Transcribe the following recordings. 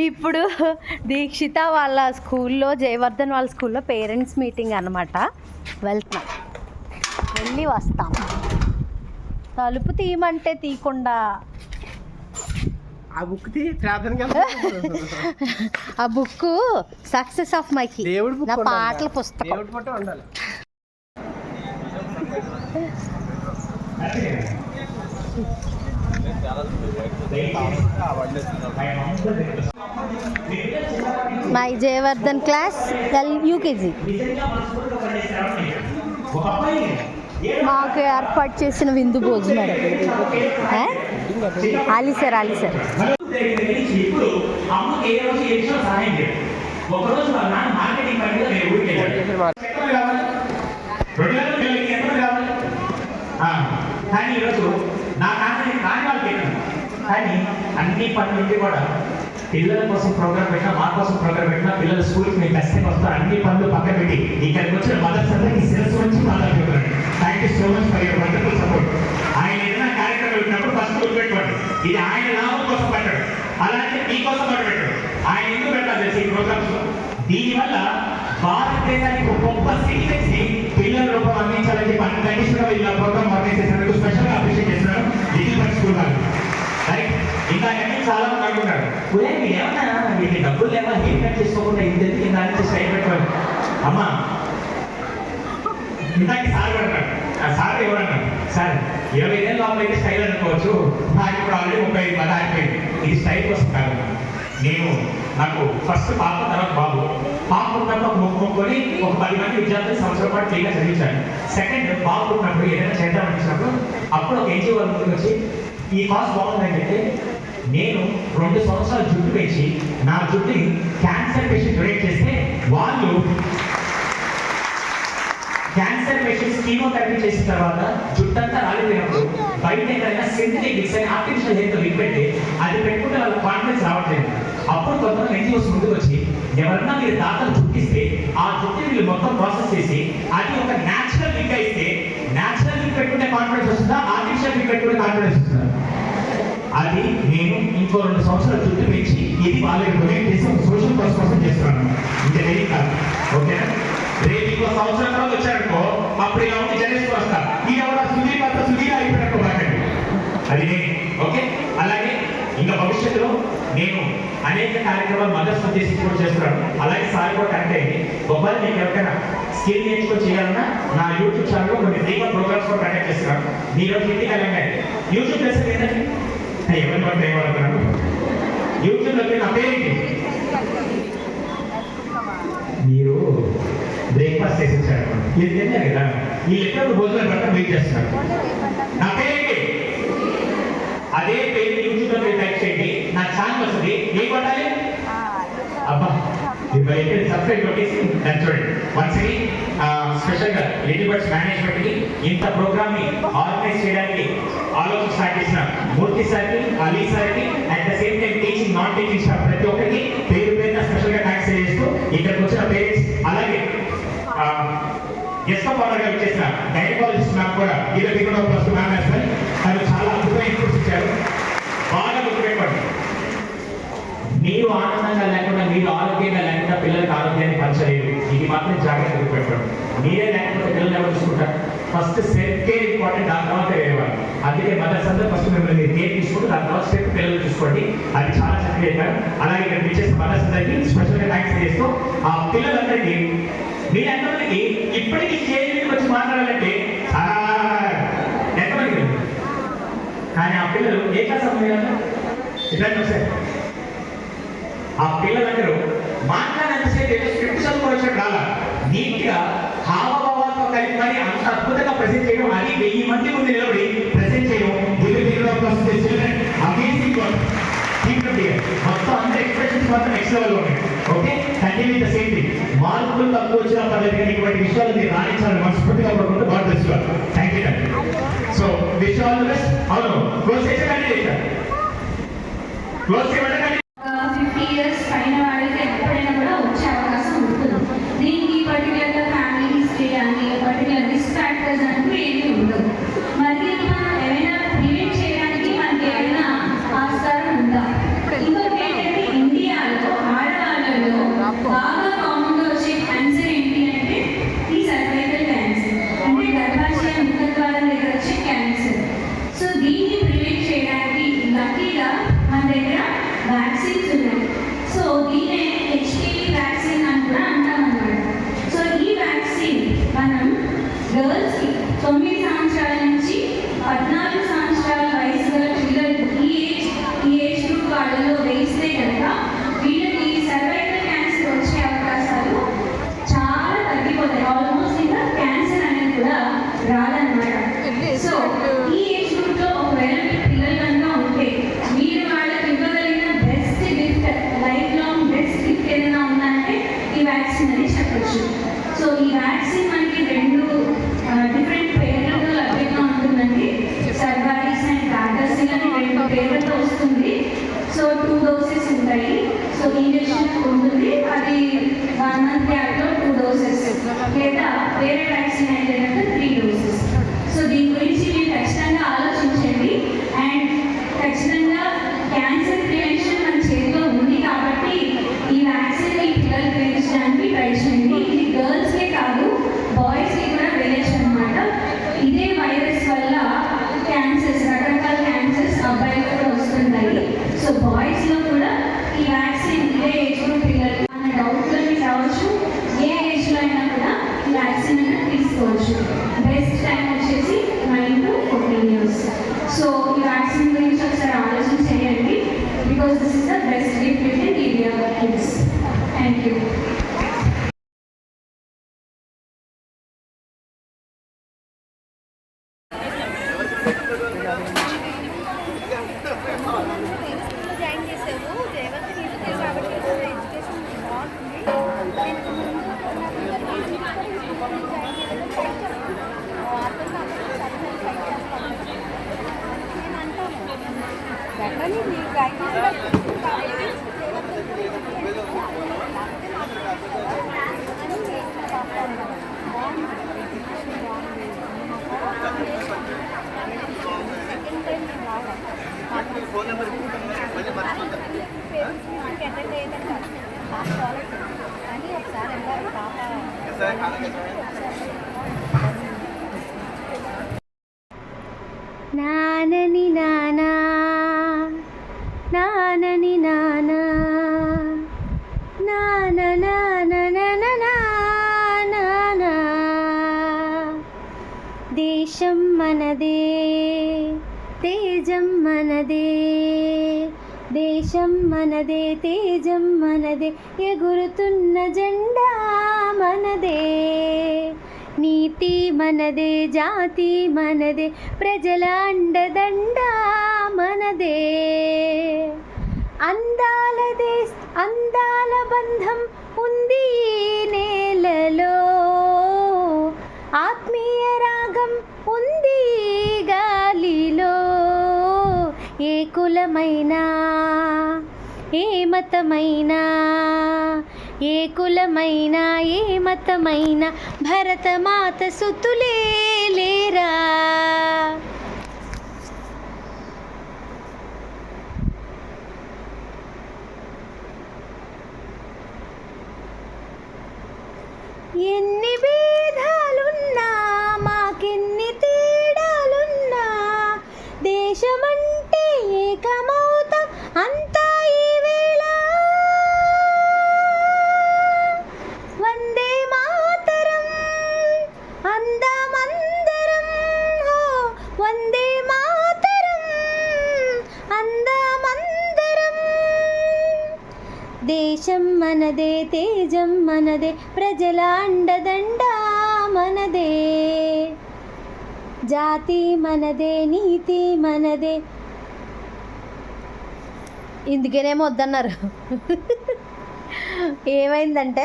ఇప్పుడు దీక్షిత వాళ్ళ స్కూల్లో, జయవర్ధన్ వాళ్ళ స్కూల్లో పేరెంట్స్ మీటింగ్ అనమాట. వెళ్తున్నాం, వెళ్ళి వస్తాం. తలుపు తీయమంటే తీయకుండా ఆ book success of my key, నా పాటల పుస్తకం. మై జయవర్ధన్ క్లాస్ యూకేజీ మాకు ఏర్పాటు చేసిన విందు భోజనాలు. ఆలి సార్ కానీ ఈరోజు నా కాని వాళ్ళకి కానీ అన్ని పనుల నుండి కూడా పిల్లల కోసం ప్రోగ్రామ్ పెట్టినా, మా కోసం ప్రోగ్రామ్ పెట్టినా, పిల్లల స్కూల్కి మేము ఖచ్చితంగా వస్తారు. అన్ని పనులు పక్కన పెట్టి ఇక్కడికి వచ్చిన మదర్స్ అందరికీ శిరస్సు వచ్చి మాట్లాడుతున్నాను. Thank you so much for your wonderful support. ఆయన ఏదైనా కార్యక్రమం పెట్టినప్పుడు ఫస్ట్ గుర్తుపెట్టుకోండి, ఇది ఆయన లాభం కోసం పెట్టాడు, అలాగే మీకోసం పెట్టాడు. ఆయన ఎందుకు పెట్టాలి తెలిసి ఈ ప్రోగ్రామ్స్ లో? దీనివల్ల భారతదేశానికి ఒక గొప్ప సిటిజన్స్ని పిల్లల రూపం అందించాలని చెప్పి అన్కండిషనల్గా ఇలా ప్రోగ్రామ్ ఆర్గనైజ్ చేసినందుకు స్పెషల్గా అప్రిషియేట్ చేస్తున్నాను లిటిల్ బర్డ్ స్కూల్ వాళ్ళు. రైట్, ఇంకా అన్ని చాలా మంది అనుకుంటారు, మీరు ఏమన్నా వీటి డబ్బులు లేవా, హెయిర్ కట్ చేసుకోకుండా ఇంత దానికి స్టైల్ పెట్టుకోవాలి. అమ్మా ఇందాక సార్ పెడతాడు, సార్ ఎవరన్నాడు, సార్ 25 ఏళ్ళ లోపల అయితే స్టైల్ అనుకోవచ్చు, నాకు ఇప్పుడు ఆల్రెడీ 35 అయిపోయింది. ఇది స్టైల్ కోసం కాదు. నాకు ఫస్ట్ పాప, తర్వాత బాబు. పాప ఉన్నప్పుడు ఒక ముక్కు మొక్కుని ఒక 10 మంది విద్యార్థులు సంవత్సరం పాటు ఫ్రీగా చదివించాను. సెకండ్, బాబు ఉన్నప్పుడు ఏదైనా చేద్దామనిపించినప్పుడు అప్పుడు ఒక ఎన్జిఓ వాళ్ళ ముందుకు వచ్చి ఈ కాస్ట్ బాగుందని చెప్తే నేను 2 సంవత్సరాలు జుట్టు పెంచి నా జుట్టుని క్యాన్సర్ పేషెంట్ డొనేట్ చేస్తే వాళ్ళు క్యాన్సర్ పేషెంట్స్ కీమోథెరపీ చేసిన తర్వాత జుట్టంతా రాలిపోయినప్పుడు బయట ఎక్కడైనా సింథటిక్ మిక్స్ అని ఆర్టిఫిషియల్ హెయిర్ లిక్ పెట్టి అది పెట్టుకుంటే వాళ్ళకి కాన్ఫిడెన్స్ రావట్లేదు. అప్పుడు కొంతమంది ఎన్జిఓస్ ముందుకు వచ్చి ఎవరన్నా మీరు దాతలు చుట్టిస్తే ఆ జుట్టు వీళ్ళు మొత్తం ప్రాసెస్ చేసి అది ఒక న్యాచురల్ లిక్ అయితే న్యాచురల్ లిక్ పెట్టుకుంటే కాన్ఫిడెన్స్ వస్తుందా, ఆర్టిఫిషియల్ లిక్ పెట్టుకుంటే కాన్ఫిడెన్స్ వస్తుందా? అది నేను ఇంకో 2 సంవత్సరాలు జుట్టు పెంచి ఇది వాళ్ళకి డొనేట్ చేసి ఒక సోషల్ కాజ్ కోసం చేస్తున్నాను. ఇంజనీరింగ్ కాదు, ఓకేనా? రేపు ఇంకో సంవత్సరం తర్వాత వచ్చారనుకో అప్పుడు ఇలా ఉంటే జనేసుకు వస్తా, ఈ ఎవరు సుధీర్ కాస్త సుధీర్ అయిపోయినట్టు బాగండి, అది నేను. ఓకే, అలాగే ఇంకా భవిష్యత్తులో నేను అనేక కార్యక్రమాలు మదర్స్ ఉద్దేశించి కూడా చేస్తున్నాను. అలాగే సార్ కూడా కనెక్ట్ అయ్యింది. ఒకవేళ మీకు ఎవరికైనా స్కిల్ నేర్చుకొని చేయాలన్నా నా యూట్యూబ్ ఛానల్లో కొన్ని ఫ్రీగా ప్రోగ్రామ్స్ కూడా కండక్ట్ చేస్తున్నాను. మీరు ఇంటికి వెళ్ళండి. యూట్యూబ్ చేస్తే ఏంటంటే ఎవరి పట్ల ఏమడుతున్నాను, యూట్యూబ్లోకి నా పేరేంటి, మీరు బ్రేక్ఫాస్ట్ చేసి వచ్చారు, ఇది తిన్నారు కదా, వీళ్ళు ఎప్పుడు భోజనం పట్ల వెయిట్ చేస్తున్నారు. నా పేరేంటి, అదే పేరు యూట్యూబ్లో మీరు టైప్ చేయండి, నా ఛానల్ వస్తుంది. ఏం కొట్టాలి, అబ్బా సబ్స్క్రైబ్ కొట్టేసి దాన్ని చూడండి. వన్స్ అగైన్ స్పెషల్గా లిటిల్ బర్డ్స్ మేనేజ్మెంట్కి ఇంత ప్రోగ్రామ్ని ఆర్గనైజ్ చేయడానికి ఆలోచన స్టార్ట్ చేసిన మూర్తి సార్కి, అలీ సార్కి, at the same time teaching non teaching staff ప్రతి ఒక్కరికి పేరు పేరున స్పెషల్గా థ్యాంక్స్ చేస్తూ ఇక్కడికి వచ్చిన పేరెంట్స్, అలాగే గెస్ట్ ఆఫ్ ఆనర్గా ఇచ్చేసిన గైనకాలజిస్ట్ మ్యామ్ కూడా ఈరోజు ఇక్కడ ప్లస్ మ్యామ్ వేస్తారు. తను చాలా అద్భుతమైన ఇన్పుట్స్ ఇచ్చారు. బాగా గుర్తుపెట్టుకోండి, మీరు ఆనందంగా లేకుండా, మీరు ఆరోగ్యంగా లేకుండా పిల్లలకి ఆరోగ్యాన్ని పంచలేదు. ఇది మాత్రం జాగ్రత్త గుర్తుపెట్టుకోండి. మీరే లేకపోతే పిల్లలు ఎవరు చూసుకుంటారు? ఫస్ట్ సెల్ఫ్ కేర్ ఇంపార్టెంట్, దాని తర్వాత వేరేవాళ్ళు. అందుకే మదర్స్ అందరూ ఫస్ట్ మిమ్మల్ని కేర్ తీసుకుంటూ దాని తర్వాత స్టెప్ పిల్లలు చూసుకోండి. అది చాలా చక్కగా చెప్పారు. అలాగే ఇక్కడ విచ్చేసిన మదర్స్ అందరికీ స్పెషల్గా థ్యాంక్స్ చేస్తూ ఆ పిల్లలందరికీ మీరందరికీ ఇప్పటికీ స్టేజ్ వచ్చి మాట్లాడాలంటే ఎంతమంది, కానీ ఆ పిల్లలు ఏ క్లాస్ అమ్మాయి ఇట్లా సార్ ఆ పిల్లలందరూ మాట్లాడినంతసేపు ఏదో స్క్రిప్ట్ చదువుకోవచ్చు రాలా, నీట్గా హావభావాలతో కలిపి మరి అంత అద్భుతంగా ప్రెజెంట్ చేయడం, అది 1000 మంది ముందు నిలబడి ప్రెజెంట్ చేయడం అమేజింగ్ మొత్తం అంత ఎక్స్ప్రెషన్స్ మాత్రం నెక్స్ట్ లెవెల్లో ఉన్నాయి. Okay, continue the same thing. మార్కులు తక్కువ వచ్చిన పద్ధతి కానీ ఇటువంటి విషయాలు మీరు రాణించాలని మనస్ఫూర్తిగా కోరుకుంటూ God bless you. Thank you. So wish all the best. అవును, క్లోజ్ చేసేది క్లోజ్ చేయమంటే 50 years పైన వాళ్ళకి ఎప్పుడైనా కూడా వచ్చే అవకాశం ఉంటుంది. దీనికి పర్టికులర్గా ఫ్యామిలీ హిస్టరీ కానీ పర్టికులర్ రిస్క్ ఫ్యాక్టర్స్ అంటూ ఏమీ ఉండదు. మరి మనం ఏమైనా ప్రివెంట్ చేయడానికి మనకి ఏమైనా ఆస్కారం ఉందా? ఇంకొకటి వ్యాక్సిన్స్ ఉన్నాయి. సో దీనే HPV వ్యాక్సిన్ అని కూడా అంటాం అన్నమాట. సో ఈ వ్యాక్సిన్ మనం గర్ల్స్కి 9 సంవత్సరాల నుంచి 14 సంవత్సరాల వయసు గల పిల్లలు ఈ ఏజ్ గ్రూప్ వాళ్ళలో వేస్తే కనుక వీళ్ళకి సర్వైకల్ క్యాన్సర్ వచ్చే అవకాశాలు చాలా తగ్గిపోతాయి. ఆల్మోస్ట్ ఇంకా క్యాన్సర్ అనేది కూడా రాదన్నమాట. సో ఈ ఏజ్ గ్రూప్లో ఒకవేళ పిల్లలు కనుక ఉంటే మీరు వాళ్ళకి ఇవ్వగలిగిన best gift, life long best gift ఏదైనా ఉందంటే ఈ వ్యాక్సిన్ అని చెప్పచ్చు. సో ఈ వ్యాక్సిన్ మనకి 2 డిఫరెంట్ పేర్లతో లభ్యంగా ఉంటుందండి. సర్వారిస్ అండ్ గార్డాసిల్ అని 2 పేర్లతో వస్తుంది. సో 2 డోసెస్ ఉంటాయి. సో ఇంజెక్షన్ ఉంటుంది, అది 1 మంత్ గ్యాప్లో 2 డోసెస్, లేదా వేరే వ్యాక్సిన్ అయితే కనుక 3 డోసెస్. సో దీని గురించి మీరు ఖచ్చితంగా ఆలోచించండి. అండ్ ఖచ్చితంగా క్యాన్సర్ ప్రివెన్షన్ మన చేతిలో ఉంది కాబట్టి ఈ వ్యాక్సిన్ ఈ పిల్లలకి వేయించడానికి ట్రై చేయండి. ఇది గర్ల్స్కే కాదు, బాయ్స్కి కూడా వేయచ్చు అనమాట. ఇదే వైరస్ వల్ల క్యాన్సర్స్, రకరకాల క్యాన్సర్స్ అబ్బాయిలు కూడా వస్తుంటాయి. సో బాయ్స్లో కూడా ఈ వ్యాక్సిన్ ఇదే ఏజ్ గ్రూప్ పిల్లలు అన్న డౌట్లోకి రావచ్చు. ఏ ఏజ్లో అయినా కూడా ఈ వ్యాక్సిన్ అనేది తీసుకోవచ్చు. బెస్ట్ టైం వచ్చేసి 9 to 14 years. సో ఈ వ్యాక్సిన్ గురించి ఒకసారి ఆలోచన చేయండి. Because this is the best gift you can give your kids. Thank you. Join చేసావు జయవంత్ ఎడ్యుకేషన్ ఫోన్ నెంబర్ అని ఒకసారి వెళ్ళారు పాప. నానని నానా నానని నానా నానా నానా దేశం మనదే తేజం మనదే, దేశం మనదే తేజం మనదే, ఎగురుతున్న జెండా మనదే. నీతి మనదే జాతి మనదే, ప్రజల అండదండ మనదే. అందాల బంధం ఉంది ఈ నేలలో, ఆత్మీయ రాగం ఉంది గాలిలో. ఏ కులమైనా ఏ మతమైనా, ఏ కులమైనా ఏ మతమైనా భరతమాత సుతులే లేరా. ఎన్ని భేదాలున్నా మాకెన్ని తేడాలున్నా, దేశమంటే ఏకమౌతం అంతా ఈ వేళ. వందే మాతరం అందమందరం, వందే మాతరం అందమందరం. దేశం మనదే తేజం మనదే, ప్రజల అండదండ మనదే. జాతి మనదే నీతి మనదే. ఇందుకేనేమో వద్దన్నారు. ఏమైందంటే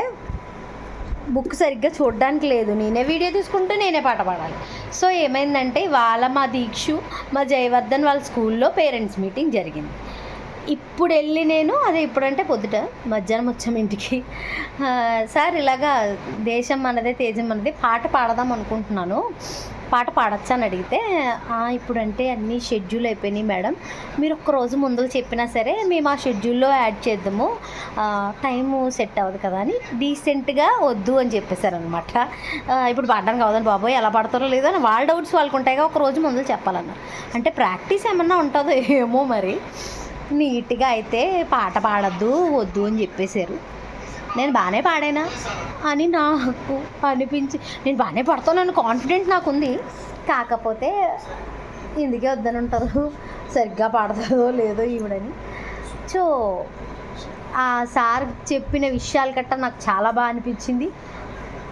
బుక్ సరిగ్గా చూడడానికి లేదు, నేనే వీడియో తీసుకుంటూ నేనే పాట పాడాలి. సో ఏమైందంటే ఇవాళ మా దీక్షు మా జయవర్ధన్ వాళ్ళ స్కూల్లో పేరెంట్స్ మీటింగ్ జరిగింది. ఇప్పుడు వెళ్ళి నేను అదే ఇప్పుడంటే పొద్దుట మధ్యాహ్నం వచ్చాము ఇంటికి. సార్ ఇలాగా దేశం మనదే తేజం మనదే పాట పాడదాం అనుకుంటున్నాను, పాట పాడచ్చా అని అడిగితే, ఇప్పుడంటే అన్నీ షెడ్యూల్ అయిపోయినాయి మేడం, మీరు ఒక్కరోజు ముందు చెప్పినా సరే మేము ఆ షెడ్యూల్లో యాడ్ చేద్దాము, టైము సెట్ అవ్వదు కదా అని డీసెంట్గా వద్దు అని చెప్పేశారనమాట. ఇప్పుడు పాడడానికి కావదని బాబోయ్ ఎలా పడతారో లేదో అని వాళ్ళ డౌట్స్ వాళ్ళకు ఉంటాయిగా, ఒకరోజు ముందు చెప్పాలన్నారు. అంటే ప్రాక్టీస్ ఏమన్నా ఉంటుందో ఏమో మరి. నీట్గా అయితే పాట పాడద్దు వద్దు అని చెప్పేశారు. నేను బాగానే పాడానా అని నాకు అనిపించి, నేను బాగానే పడతానని కాన్ఫిడెంట్ నాకు ఉంది. కాకపోతే ఇందుకే వద్దని ఉంటారు, సరిగ్గా పాడతాదో లేదో ఈవిడని. సో ఆ సార్ చెప్పిన విషయాలు గట్టా నాకు చాలా బాగా అనిపించింది,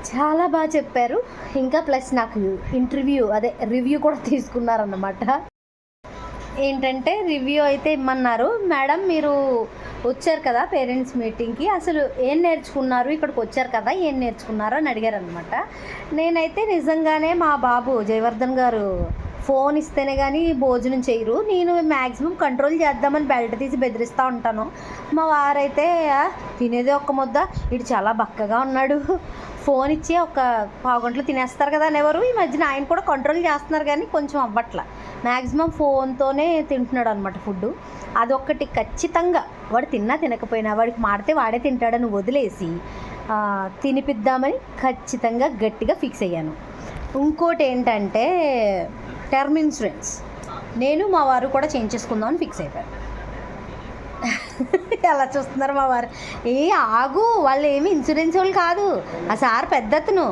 చాలా బాగా చెప్పారు. ఇంకా ప్లస్ నాకు రివ్యూ కూడా తీసుకున్నారన్నమాట. ఏంటంటే రివ్యూ అయితే ఇమ్మన్నారు. మేడం మీరు వచ్చారు కదా పేరెంట్స్ మీటింగ్కి, అసలు ఏం నేర్చుకున్నారు, ఇక్కడికి వచ్చారు కదా ఏం నేర్చుకున్నారు అని అడిగారు అనమాట. నేనైతే నిజంగానే మా బాబు జయవర్ధన్ గారు ఫోన్ ఇస్తేనే కానీ భోజనం చేయరు, నేను మ్యాక్సిమం కంట్రోల్ చేద్దామని బెల్ట్ తీసి బెదిరిస్తూ ఉంటాను. మా వారైతే తినేదే ఒక్క ముద్ద, ఇటు చాలా బక్కగా ఉన్నాడు, ఫోన్ ఇచ్చి ఒక పావు గంటలు తినేస్తారు కదా అనేవారు. ఈ మధ్యన ఆయన కూడా కంట్రోల్ చేస్తున్నారు కానీ కొంచెం అవ్వట్ల, మ్యాక్సిమం ఫోన్తోనే తింటున్నాడు అనమాట ఫుడ్. అదొక్కటి ఖచ్చితంగా వాడు తిన్నా తినకపోయినా వాడికి మాడితే వాడే తింటాడని వదిలేసి తినిపిద్దామని ఖచ్చితంగా గట్టిగా ఫిక్స్ అయ్యాను. ఇంకోటి ఏంటంటే టర్మ్ ఇన్సూరెన్స్ నేను మా వారు కూడా చేయించేసుకుందామని ఫిక్స్ అయిపోయారు. ఎలా చూస్తున్నారు మా వారు, ఆగు వాళ్ళు ఏమి ఇన్సూరెన్స్ వాళ్ళు కాదు, ఆ సార్ పెద్దతను.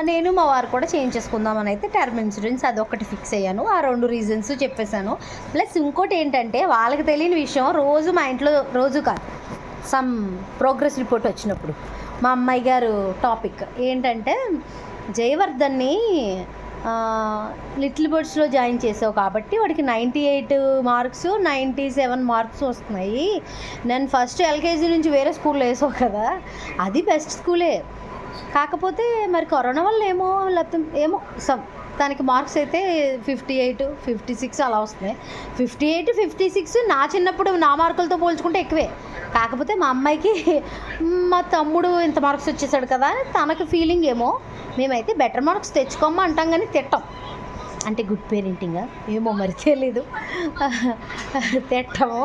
నేను మా వారు కూడా చేయించేసుకుందామని అయితే టర్మ్ ఇన్సూరెన్స్ అదొకటి ఫిక్స్ అయ్యాను. ఆ 2 రీజన్స్ చెప్పేశాను. ప్లస్ ఇంకోటి ఏంటంటే వాళ్ళకి తెలియని విషయం, రోజు మా ఇంట్లో రోజు కాదు సమ్ ప్రోగ్రెస్ రిపోర్ట్ వచ్చినప్పుడు మా అమ్మాయి గారు టాపిక్ ఏంటంటే జయవర్ధన్ని లిటిల్ బర్డ్స్లో జాయిన్ చేసావు కాబట్టి వాడికి 98 మార్క్స్ 97 మార్క్స్ వస్తున్నాయి. నేను ఫస్ట్ ఎల్కేజీ నుంచి వేరే స్కూల్లో వేసావు కదా, అది బెస్ట్ స్కూలే, కాకపోతే మరి కరోనా వల్ల లేకపోతే దానికి మార్క్స్ అయితే 58 56 అలా వస్తున్నాయి. 58 56 నా చిన్నప్పుడు నా మార్కులతో పోల్చుకుంటే ఎక్కువే. కాకపోతే మా అమ్మాయికి మా తమ్ముడు ఇంత మార్క్స్ వచ్చేసాడు కదా అని తనకు ఫీలింగ్ ఏమో. మేమైతే బెటర్ మార్క్స్ తెచ్చుకోమ్మా అంటాం కానీ తిట్టాం, అంటే గుడ్ పేరెంటింగా ఏమో మరి తెలీదు, తిట్టము.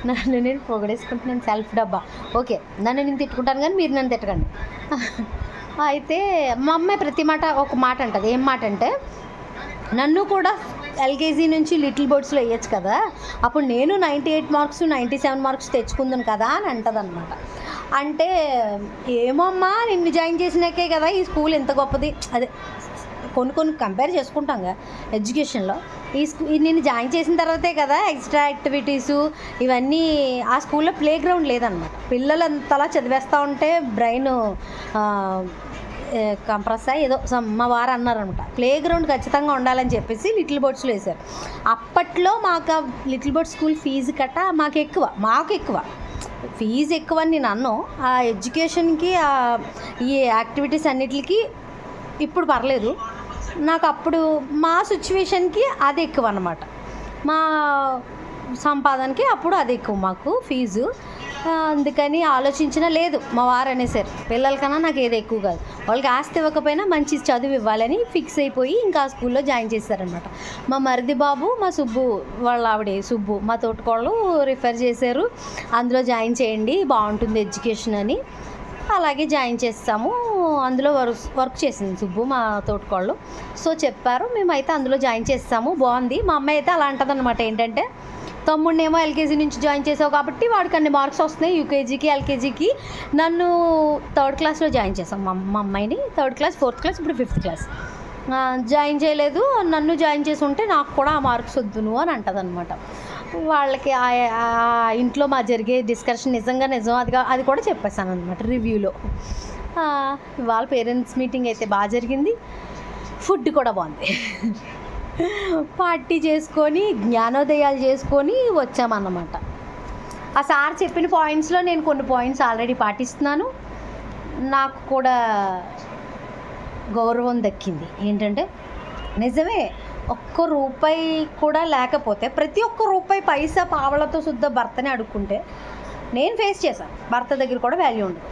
నన్ను నేను పొగడేసుకుంటున్నాను, సెల్ఫ్ డబ్బా. ఓకే, నన్ను నేను తిట్టుకుంటాను కానీ మీరు నన్ను తిట్టకండి. అయితే మా అమ్మాయి ప్రతి మాట ఒక మాట అంటది. ఏం మాట అంటే, నన్ను కూడా ఎల్కేజీ నుంచి లిటిల్ బర్డ్స్లో వేయచ్చు కదా, అప్పుడు నేను 98 మార్క్స్ 97 మార్క్స్ తెచ్చుకుందాను కదా అని అంటదన్నమాట. అంటే ఏమో అమ్మా, నిన్ను జాయిన్ చేసినాకే కదా ఈ స్కూల్ ఎంత గొప్పది, అదే కొన్ని కంపేర్ చేసుకుంటాంగా ఎడ్యుకేషన్లో. నేను జాయిన్ చేసిన తర్వాతే కదా ఎక్స్ట్రా యాక్టివిటీసు ఇవన్నీ. ఆ స్కూల్లో ప్లే గ్రౌండ్ లేదనమాట, పిల్లలు అంతలా చదివేస్తూ ఉంటే బ్రెయిన్ కంప్రెస్ ఏదో మా వారు అన్నారనమాట, ప్లే గ్రౌండ్ ఖచ్చితంగా ఉండాలని చెప్పేసి లిటిల్ బర్డ్స్లో వేశారు. అప్పట్లో మాకు లిటిల్ బర్డ్స్ స్కూల్ ఫీజు మాకు ఎక్కువ ఫీజు ఎక్కువ అని నేను అన్నాను. ఆ ఎడ్యుకేషన్కి ఈ యాక్టివిటీస్ అన్నిటికి ఇప్పుడు పర్లేదు, నాకు అప్పుడు మా సిచ్యువేషన్కి అది ఎక్కువ అన్నమాట, మా సంపాదనకి అప్పుడు అది ఎక్కువ మాకు ఫీజు. అందుకని ఆలోచించిన లేదు, మా వారు అనేసారు పిల్లలకన్నా నాకు ఏది ఎక్కువ కాదు, వాళ్ళకి ఆస్తి ఇవ్వకపోయినా మంచి చదువు ఇవ్వాలని ఫిక్స్ అయిపోయి ఇంకా ఆ స్కూల్లో జాయిన్ చేశారనమాట. మా మరిది బాబు మా సుబ్బు వాళ్ళ ఆవిడ సుబ్బు మా తోటకోళ్ళు రిఫర్ చేశారు, అందులో జాయిన్ చేయండి బాగుంటుంది ఎడ్యుకేషన్ అని. అలాగే జాయిన్ చేస్తాము, అందులో వర్క్ చేసింది సుబ్బు మా తోటకోళ్ళు. సో చెప్పారు, మేమైతే అందులో జాయిన్ చేస్తాము, బాగుంది. మా అమ్మాయి అయితే అలా అంటదన్నమాట, ఏంటంటే తమ్ముడినేమో ఎల్కేజీ నుంచి జాయిన్ చేసావు కాబట్టి వాడికి అన్ని మార్క్స్ వస్తున్నాయి యూకేజీకి ఎల్కేజీకి, నన్ను 3rd క్లాస్లో జాయిన్ చేసాం. మా అమ్మాయిని 3rd క్లాస్ 4th క్లాస్ ఇప్పుడు 5th క్లాస్ జాయిన్ చేయలేదు. నన్ను జాయిన్ చేసి ఉంటే నాకు కూడా ఆ మార్క్స్ వద్దును అని అంటదనమాట. వాళ్ళకి ఇంట్లో మా జరిగే డిస్కషన్ నిజం అది కూడా చెప్పేశాను అనమాట రివ్యూలో. వాళ్ళ పేరెంట్స్ మీటింగ్ అయితే బాగా జరిగింది, ఫుడ్ కూడా బాగుంది. పార్టీ చేసుకొని జ్ఞానోదయాలు చేసుకొని వచ్చామన్నమాట. ఆ సార్ చెప్పిన పాయింట్స్లో నేను కొన్ని పాయింట్స్ ఆల్రెడీ పాటిస్తున్నాను, నాకు కూడా గౌరవం దక్కింది. ఏంటంటే నిజమే, ఒక్క రూపాయి కూడా లేకపోతే ప్రతి ఒక్క రూపాయి పైసా పావలతో శుద్ధ భర్తని అడుక్కుంటే నేను ఫేస్ చేశాను, భర్త దగ్గర కూడా వాల్యూ ఉండదు.